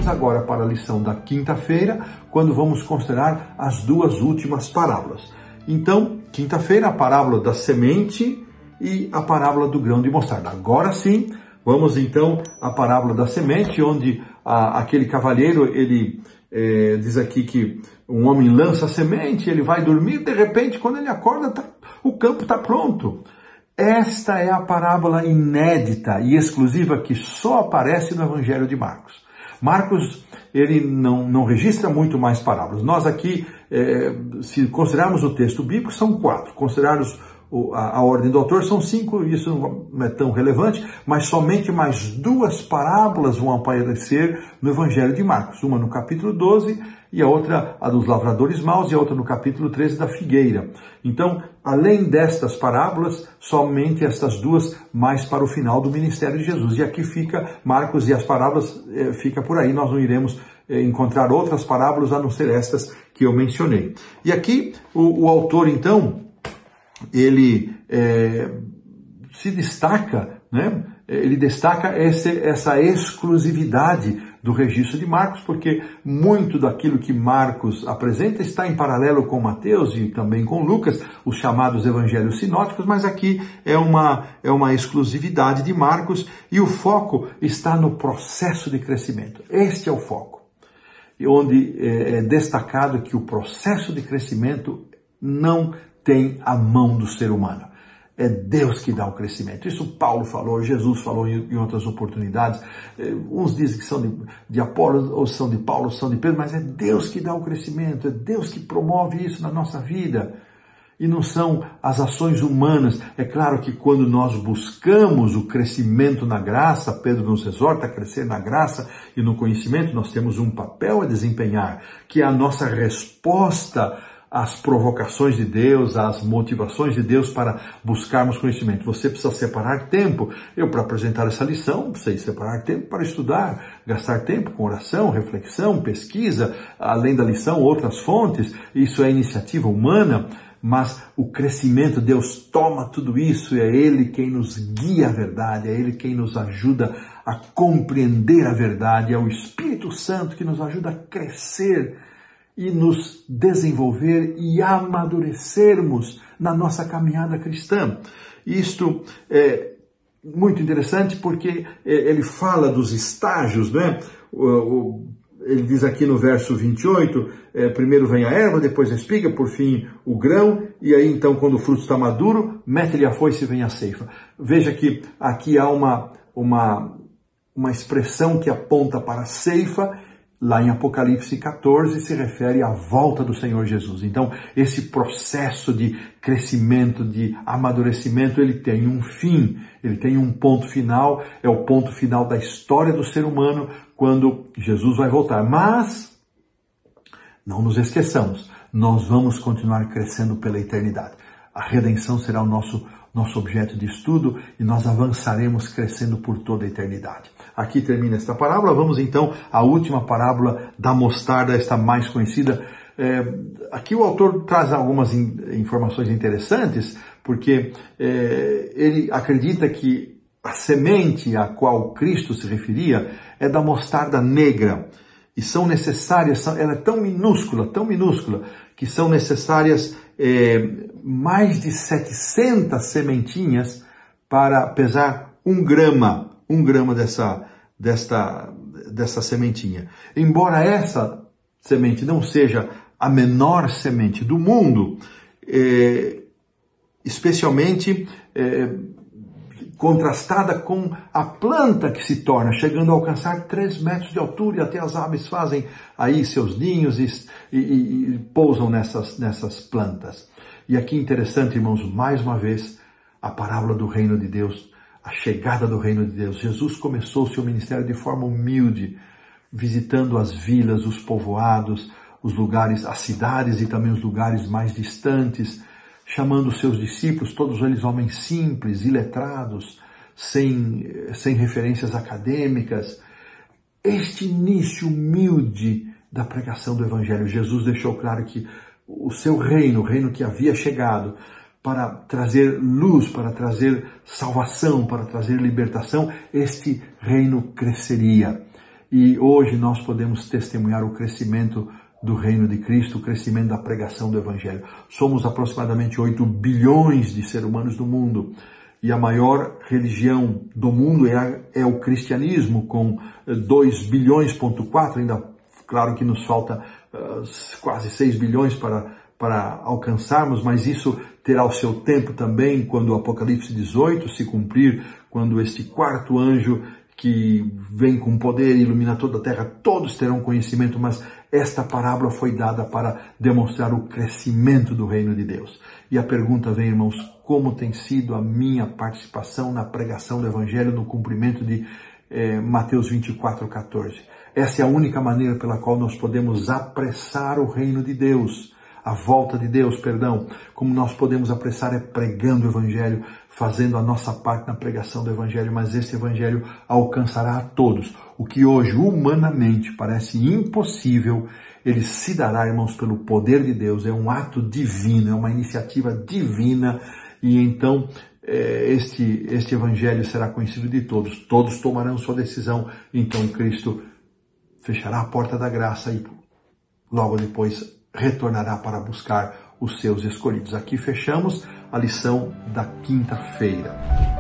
Vamos agora para a lição da quinta-feira, quando vamos considerar as duas últimas parábolas. Então, quinta-feira, a parábola da semente e a parábola do grão de mostarda. Agora sim, vamos então à parábola da semente, onde aquele cavalheiro, ele diz aqui que um homem lança a semente, ele vai dormir, de repente, quando ele acorda, o campo está pronto. Esta é a parábola inédita e exclusiva que só aparece no Evangelho de Marcos. Marcos, ele não registra muito mais parábolas. Nós aqui, se considerarmos o texto bíblico, são 4. Considerarmos a ordem do autor, são 5, isso não é tão relevante, mas somente mais 2 parábolas vão aparecer no Evangelho de Marcos. Uma no capítulo 12 e a outra, a dos lavradores maus, e a outra no capítulo 13 da figueira. Então, além destas parábolas, somente estas 2 mais para o final do ministério de Jesus. E aqui fica Marcos e as parábolas fica por aí. Nós não iremos encontrar outras parábolas a não ser estas que eu mencionei. E aqui o autor, então, ele se destaca, né? Ele destaca essa exclusividade do registro de Marcos, porque muito daquilo que Marcos apresenta está em paralelo com Mateus e também com Lucas, os chamados evangelhos sinóticos, mas aqui é uma exclusividade de Marcos e o foco está no processo de crescimento. Este é o foco, onde é destacado que o processo de crescimento não tem a mão do ser humano. É Deus que dá o crescimento. Isso Paulo falou, Jesus falou em outras oportunidades. Uns dizem que são de Apolo, ou são de Paulo, ou são de Pedro, mas é Deus que dá o crescimento, é Deus que promove isso na nossa vida. E não são as ações humanas. É claro que quando nós buscamos o crescimento na graça, Pedro nos exorta a crescer na graça e no conhecimento, nós temos um papel a desempenhar, que é a nossa resposta às provocações de Deus, às motivações de Deus para buscarmos conhecimento. Você precisa separar tempo. Eu, para apresentar essa lição, precisei separar tempo para estudar, gastar tempo com oração, reflexão, pesquisa, além da lição, outras fontes. Isso é iniciativa humana, mas o crescimento, Deus toma tudo isso e é Ele quem nos guia à verdade, é Ele quem nos ajuda a compreender a verdade, é o Espírito Santo que nos ajuda a crescer e nos desenvolver e amadurecermos na nossa caminhada cristã. Isto é muito interessante porque ele fala dos estágios, né? Ele diz aqui no verso 28, primeiro vem a erva, depois a espiga, por fim o grão, e aí então quando o fruto está maduro, mete-lhe a foice e vem a ceifa. Veja que aqui há uma expressão que aponta para a ceifa. Lá em Apocalipse 14 se refere à volta do Senhor Jesus. Então, esse processo de crescimento, de amadurecimento, ele tem um fim, ele tem um ponto final, é o ponto final da história do ser humano quando Jesus vai voltar. Mas, não nos esqueçamos, nós vamos continuar crescendo pela eternidade. A redenção será o nosso objeto de estudo e nós avançaremos crescendo por toda a eternidade. Aqui termina esta parábola. Vamos então à última parábola da mostarda, esta mais conhecida. Aqui o autor traz algumas informações interessantes, porque ele acredita que a semente a qual Cristo se referia é da mostarda negra. E são necessárias, ela é tão minúscula, que são necessárias mais de 700 sementinhas para pesar 1 grama dessa sementinha. Embora essa semente não seja a menor semente do mundo, especialmente contrastada com a planta que se torna, chegando a alcançar 3 metros de altura, e até as aves fazem aí seus ninhos e pousam nessas plantas. E aqui interessante, irmãos, mais uma vez, a parábola do reino de Deus, a chegada do reino de Deus. Jesus começou o seu ministério de forma humilde, visitando as vilas, os povoados, os lugares, as cidades e também os lugares mais distantes, chamando os seus discípulos, todos eles homens simples, iletrados, sem referências acadêmicas. Este início humilde da pregação do Evangelho, Jesus deixou claro que o seu reino, o reino que havia chegado, para trazer luz, para trazer salvação, para trazer libertação, este reino cresceria. e hoje nós podemos testemunhar o crescimento do reino de Cristo, o crescimento da pregação do Evangelho. Somos aproximadamente 8 bilhões de seres humanos no mundo, e a maior religião do mundo é o cristianismo, com 2 bilhões,4, ainda claro que nos falta quase 6 bilhões para alcançarmos, mas isso terá o seu tempo também, quando o Apocalipse 18 se cumprir, quando este quarto anjo que vem com poder e ilumina toda a terra, todos terão conhecimento, mas esta parábola foi dada para demonstrar o crescimento do reino de Deus. E a pergunta vem, irmãos, como tem sido a minha participação na pregação do Evangelho, no cumprimento de Mateus 24:14? Essa é a única maneira pela qual nós podemos apressar o reino de Deus, a volta de Deus, perdão. Como nós podemos apressar é pregando o Evangelho, fazendo a nossa parte na pregação do Evangelho, mas esse Evangelho alcançará a todos. O que hoje humanamente parece impossível, ele se dará, irmãos, pelo poder de Deus. É um ato divino, é uma iniciativa divina, e então este Evangelho será conhecido de todos. Todos tomarão sua decisão, então Cristo fechará a porta da graça e logo depois retornará para buscar os seus escolhidos. Aqui fechamos a lição da quinta-feira.